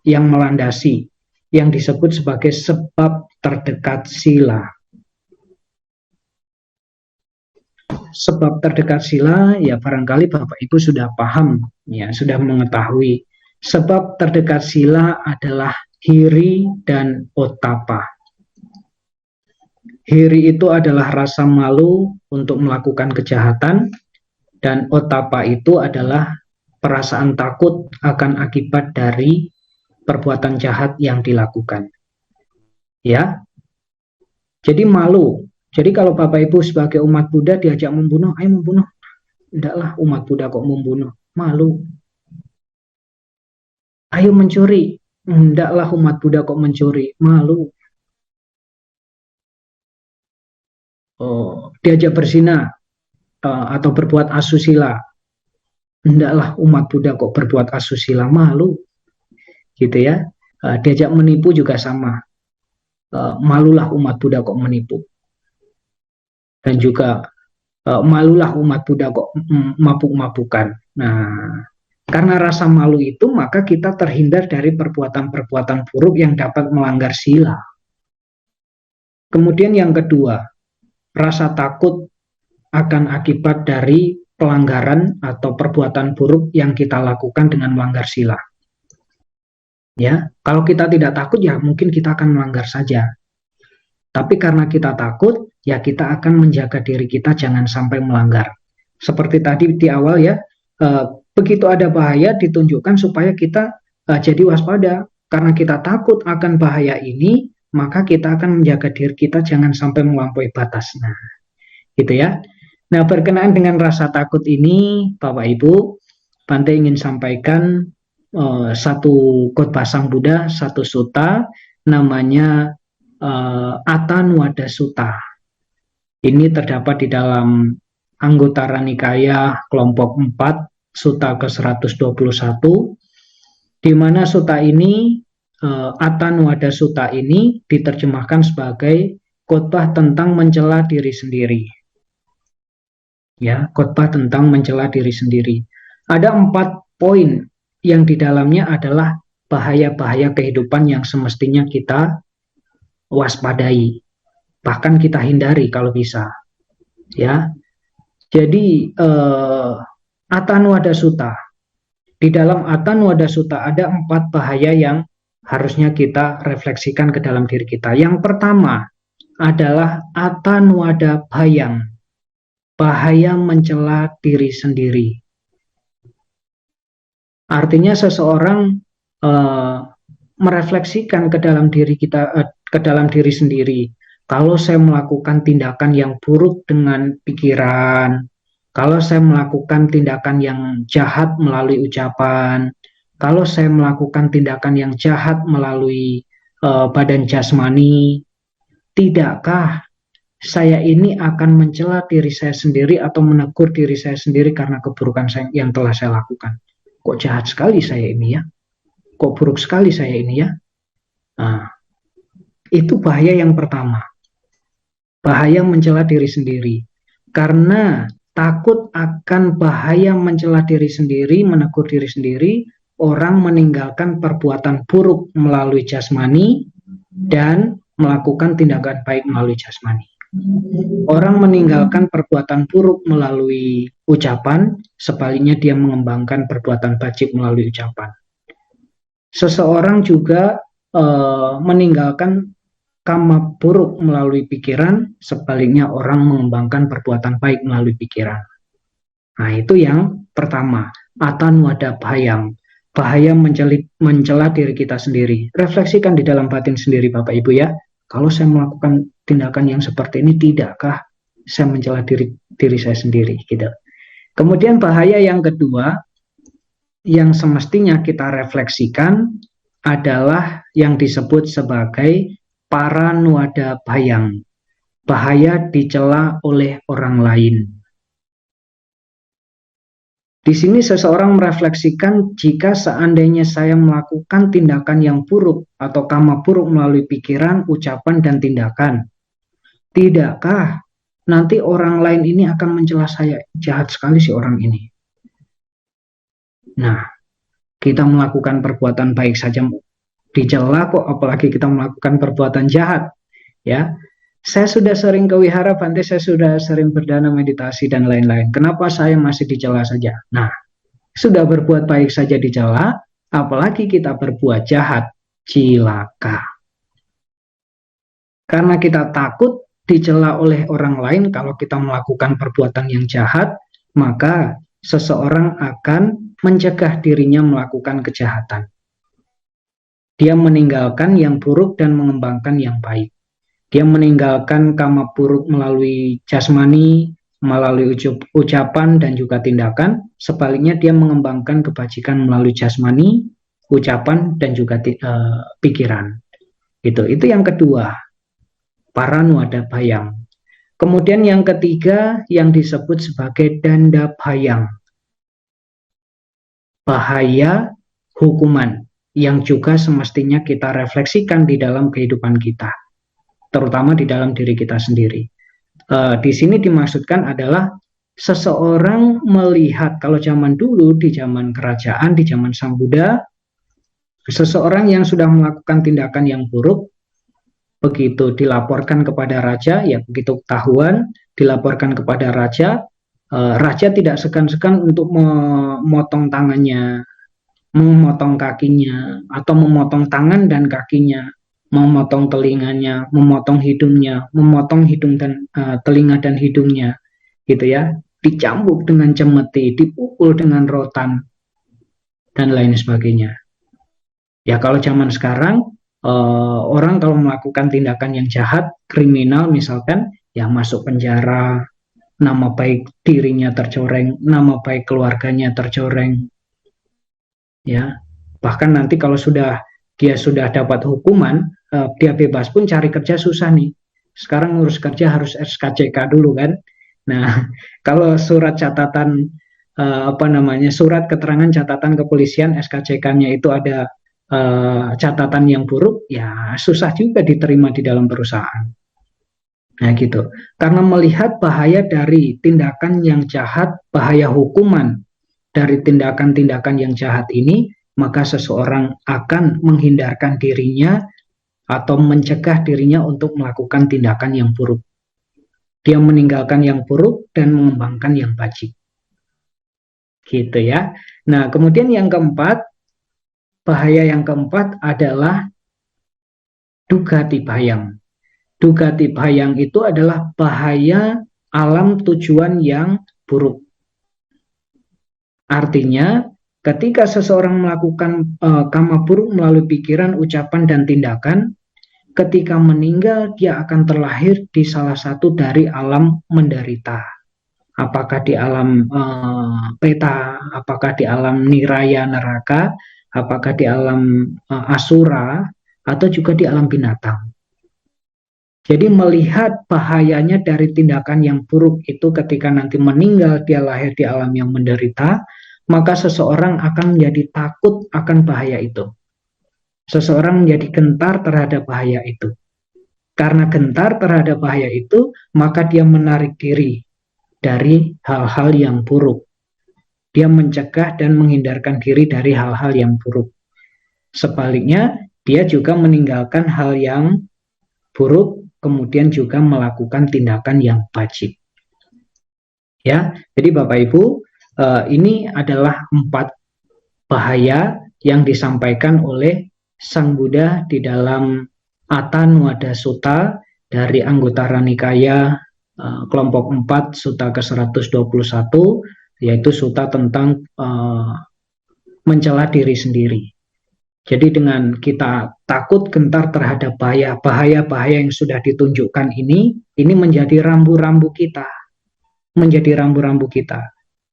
yang melandasi, yang disebut sebagai sebab terdekat sila. Sebab terdekat sila, ya barangkali Bapak Ibu sudah paham, ya sudah mengetahui. Sebab terdekat sila adalah hiri dan otapa. Hiri itu adalah rasa malu untuk melakukan kejahatan, dan otapa itu adalah perasaan takut akan akibat dari perbuatan jahat yang dilakukan. Ya, jadi malu. Jadi kalau Bapak Ibu sebagai umat Buddha diajak membunuh, ayo membunuh. Tidaklah umat Buddha kok membunuh, malu. Ayo mencuri, tidaklah umat Buddha kok mencuri, malu. Diajak berzina atau berbuat asusila, tidaklah umat Buddha kok berbuat asusila, malu. Gitu ya. Diajak menipu juga sama. Malulah umat Buddha kok menipu. Dan juga malulah umat Buddha kok mabuk-mabukan. Nah, karena rasa malu itu, maka kita terhindar dari perbuatan-perbuatan buruk yang dapat melanggar sila. Kemudian yang kedua, rasa takut akan akibat dari pelanggaran atau perbuatan buruk yang kita lakukan dengan melanggar sila. Ya, kalau kita tidak takut, ya mungkin kita akan melanggar saja. Tapi karena kita takut, ya kita akan menjaga diri kita jangan sampai melanggar. Seperti tadi di awal ya, begitu ada bahaya ditunjukkan supaya kita jadi waspada. Karena kita takut akan bahaya ini, maka kita akan menjaga diri kita jangan sampai melampaui batas. Nah, gitu ya. Nah, berkenaan dengan rasa takut ini, Bapak Ibu, Bante ingin sampaikan satu khotbah Sang Buddha, satu sutta, namanya Atanwada Sutta. Ini terdapat di dalam Anguttara Nikaya kelompok 4, sutta ke-121, di mana sutta ini, Atanwada Sutta ini diterjemahkan sebagai khotbah tentang mencela diri sendiri. Ya, khotbah tentang mencela diri sendiri. Ada 4 poin yang di dalamnya adalah bahaya-bahaya kehidupan yang semestinya kita waspadai, bahkan kita hindari kalau bisa. Ya, jadi Atanwada Sutta. Di dalam Atanwada Sutta ada 4 bahaya yang harusnya kita refleksikan ke dalam diri kita. Yang pertama adalah Atanwada Bhayang, bahaya mencela diri sendiri. Artinya seseorang merefleksikan ke dalam diri kita, ke dalam diri sendiri. Kalau saya melakukan tindakan yang buruk dengan pikiran, kalau saya melakukan tindakan yang jahat melalui ucapan, kalau saya melakukan tindakan yang jahat melalui badan jasmani, tidakkah saya ini akan mencela diri saya sendiri atau menegur diri saya sendiri karena keburukan yang telah saya lakukan? Kok jahat sekali saya ini ya? Kok buruk sekali saya ini ya? Nah, itu bahaya yang pertama. Bahaya mencela diri sendiri. Karena takut akan bahaya mencela diri sendiri, menegur diri sendiri, orang meninggalkan perbuatan buruk melalui jasmani dan melakukan tindakan baik melalui jasmani. Orang meninggalkan perbuatan buruk melalui ucapan, sebaliknya dia mengembangkan perbuatan baik melalui ucapan. Seseorang juga meninggalkan kama buruk melalui pikiran, sebaliknya orang mengembangkan perbuatan baik melalui pikiran. Nah, itu yang pertama, atan wadah bayang, bahaya mencela diri kita sendiri. Refleksikan di dalam batin sendiri Bapak Ibu ya. Kalau saya melakukan tindakan yang seperti ini, tidakkah saya mencela diri saya sendiri gitu. Kemudian bahaya yang kedua yang semestinya kita refleksikan adalah yang disebut sebagai paranuada bayang, bahaya dicela oleh orang lain. Di sini seseorang merefleksikan jika seandainya saya melakukan tindakan yang buruk atau kama buruk melalui pikiran, ucapan, dan tindakan. Tidakkah nanti orang lain ini akan mencela saya, jahat sekali si orang ini. Nah, kita melakukan perbuatan baik saja dicela kok, apalagi kita melakukan perbuatan jahat. Ya, saya sudah sering ke wihara Bante, saya sudah sering berdana meditasi dan lain-lain. Kenapa saya masih dicela saja? Nah, sudah berbuat baik saja dicela, apalagi kita berbuat jahat, cilaka. Karena kita takut dicela oleh orang lain kalau kita melakukan perbuatan yang jahat, maka seseorang akan mencegah dirinya melakukan kejahatan. Dia meninggalkan yang buruk dan mengembangkan yang baik. Dia meninggalkan kama buruk melalui jasmani, melalui ucapan dan juga tindakan. Sebaliknya dia mengembangkan kebajikan melalui jasmani, ucapan dan juga pikiran. Itu yang kedua, paranuada bayang. Kemudian yang ketiga yang disebut sebagai danda bayang, bahaya hukuman yang juga semestinya kita refleksikan di dalam kehidupan kita, terutama di dalam diri kita sendiri. Di sini dimaksudkan adalah seseorang melihat, kalau zaman dulu, di zaman kerajaan, di zaman Sang Buddha, seseorang yang sudah melakukan tindakan yang buruk, begitu dilaporkan kepada raja, ya begitu ketahuan, dilaporkan kepada raja, raja tidak segan-segan untuk memotong tangannya, memotong kakinya, atau memotong tangan dan kakinya, memotong telinganya, memotong hidungnya, memotong hidung dan telinga dan hidungnya, gitu ya, dicambuk dengan cemeti, dipukul dengan rotan, dan lain sebagainya. Ya kalau zaman sekarang orang kalau melakukan tindakan yang jahat, kriminal misalkan, ya masuk penjara, nama baik dirinya tercoreng, nama baik keluarganya tercoreng, ya bahkan nanti kalau dia sudah dapat hukuman, dia bebas pun cari kerja susah nih. Sekarang ngurus kerja harus SKCK dulu kan. Nah, kalau surat catatan surat keterangan catatan kepolisian SKCK-nya itu ada catatan yang buruk, ya susah juga diterima di dalam perusahaan. Nah gitu. Karena melihat bahaya dari tindakan yang jahat, bahaya hukuman dari tindakan-tindakan yang jahat ini, maka seseorang akan menghindarkan dirinya atau mencegah dirinya untuk melakukan tindakan yang buruk. Dia meninggalkan yang buruk dan mengembangkan yang baik. Gitu ya. Nah, kemudian yang keempat, bahaya yang keempat adalah dugati bayang. Dugati bayang itu adalah bahaya alam tujuan yang buruk. Artinya, Ketika seseorang melakukan kama buruk melalui pikiran, ucapan, dan tindakan, ketika meninggal dia akan terlahir di salah satu dari alam menderita. Apakah di alam peta, apakah di alam niraya neraka, apakah di alam asura, atau juga di alam binatang. Jadi melihat bahayanya dari tindakan yang buruk itu ketika nanti meninggal dia lahir di alam yang menderita, maka seseorang akan menjadi takut akan bahaya itu. Seseorang menjadi gentar terhadap bahaya itu. Karena gentar terhadap bahaya itu, maka dia menarik diri dari hal-hal yang buruk. Dia mencegah dan menghindarkan diri dari hal-hal yang buruk. Sebaliknya, dia juga meninggalkan hal yang buruk, kemudian juga melakukan tindakan yang wajib. Ya, jadi Bapak Ibu, ini adalah 4 bahaya yang disampaikan oleh Sang Buddha di dalam Athanuada Sutta dari Anguttara Nikaya kelompok 4 Sutta ke-121, yaitu sutta tentang mencela diri sendiri. Jadi dengan kita takut gentar terhadap bahaya-bahaya yang sudah ditunjukkan ini menjadi rambu-rambu kita, menjadi rambu-rambu kita.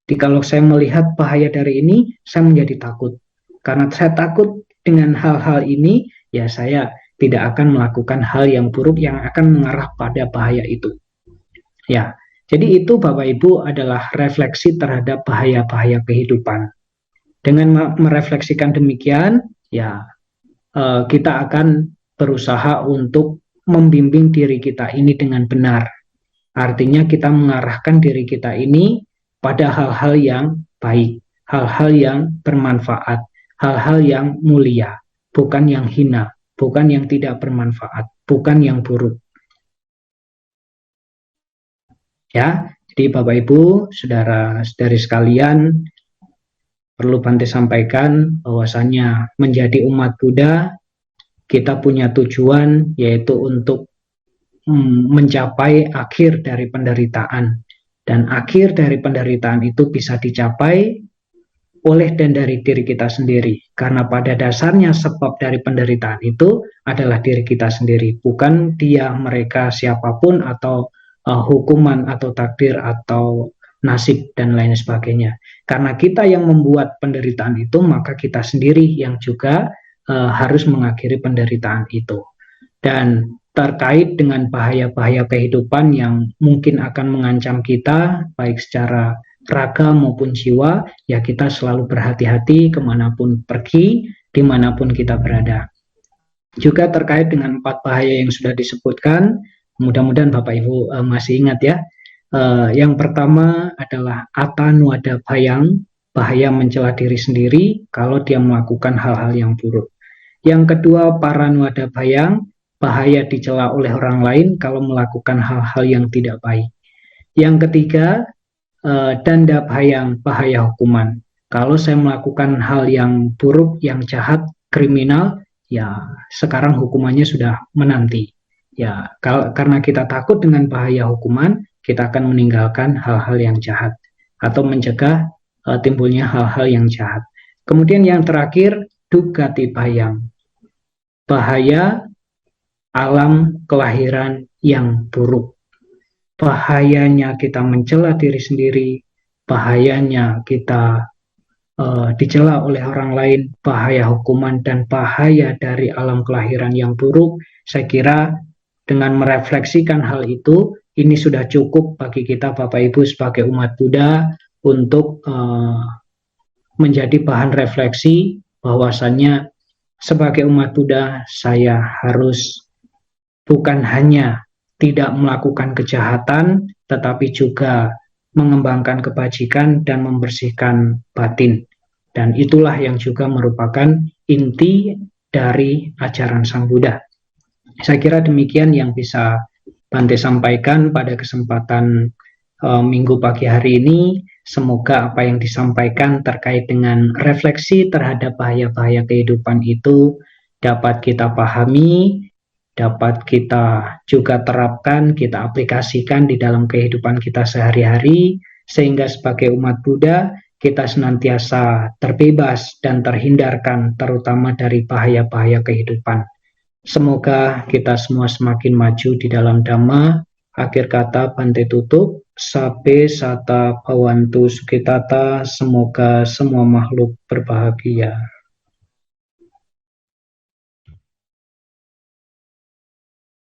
Jadi kalau saya melihat bahaya dari ini, saya menjadi takut. Karena saya takut dengan hal-hal ini, ya saya tidak akan melakukan hal yang buruk yang akan mengarah pada bahaya itu. Ya, jadi itu Bapak Ibu adalah refleksi terhadap bahaya-bahaya kehidupan. Dengan merefleksikan demikian, ya kita akan berusaha untuk membimbing diri kita ini dengan benar. Artinya kita mengarahkan diri kita ini pada hal-hal yang baik, hal-hal yang bermanfaat, hal-hal yang mulia, bukan yang hina, bukan yang tidak bermanfaat, bukan yang buruk. Ya, jadi Bapak Ibu, saudara-saudari sekalian, perlu Bante sampaikan bahwasanya menjadi umat Buddha kita punya tujuan yaitu untuk mencapai akhir dari penderitaan, dan akhir dari penderitaan itu bisa dicapai oleh dan dari diri kita sendiri, karena pada dasarnya sebab dari penderitaan itu adalah diri kita sendiri, bukan dia, mereka, siapapun, atau hukuman atau takdir atau nasib dan lain sebagainya. Karena kita yang membuat penderitaan itu, maka kita sendiri yang juga harus mengakhiri penderitaan itu. Dan terkait dengan bahaya-bahaya kehidupan yang mungkin akan mengancam kita, baik secara raga maupun jiwa, ya kita selalu berhati-hati kemanapun pergi, dimanapun kita berada. Juga terkait dengan 4 bahaya yang sudah disebutkan, mudah-mudahan Bapak Ibu masih ingat ya. Yang pertama adalah Athanuada Bhayang, bahaya mencela diri sendiri kalau dia melakukan hal-hal yang buruk. Yang kedua, Paranuada Bhayang, bahaya dicela oleh orang lain kalau melakukan hal-hal yang tidak baik. Yang ketiga, Danda Bhayang, bahaya hukuman. Kalau saya melakukan hal yang buruk, yang jahat, kriminal, ya sekarang hukumannya sudah menanti. Ya, karena kita takut dengan bahaya hukuman, kita akan meninggalkan hal-hal yang jahat atau mencegah timbulnya hal-hal yang jahat. Kemudian yang terakhir, Dugati Bhayang, bahaya alam kelahiran yang buruk. Bahayanya kita mencela diri sendiri, bahayanya kita dicela oleh orang lain, bahaya hukuman, dan bahaya dari alam kelahiran yang buruk. Saya kira dengan merefleksikan hal itu, ini sudah cukup bagi kita Bapak Ibu sebagai umat Buddha untuk menjadi bahan refleksi bahwasannya sebagai umat Buddha saya harus bukan hanya tidak melakukan kejahatan, tetapi juga mengembangkan kebajikan dan membersihkan batin. Dan itulah yang juga merupakan inti dari ajaran Sang Buddha. Saya kira demikian yang bisa Bante sampaikan pada kesempatan minggu pagi hari ini. Semoga apa yang disampaikan terkait dengan refleksi terhadap bahaya-bahaya kehidupan itu dapat kita pahami, dapat kita juga terapkan, kita aplikasikan di dalam kehidupan kita sehari-hari, sehingga sebagai umat Buddha kita senantiasa terbebas dan terhindarkan terutama dari bahaya-bahaya kehidupan. Semoga kita semua semakin maju di dalam Dhamma. Akhir kata Bante tutup. Sabe sata bhavantu sukitata. Semoga semua makhluk berbahagia.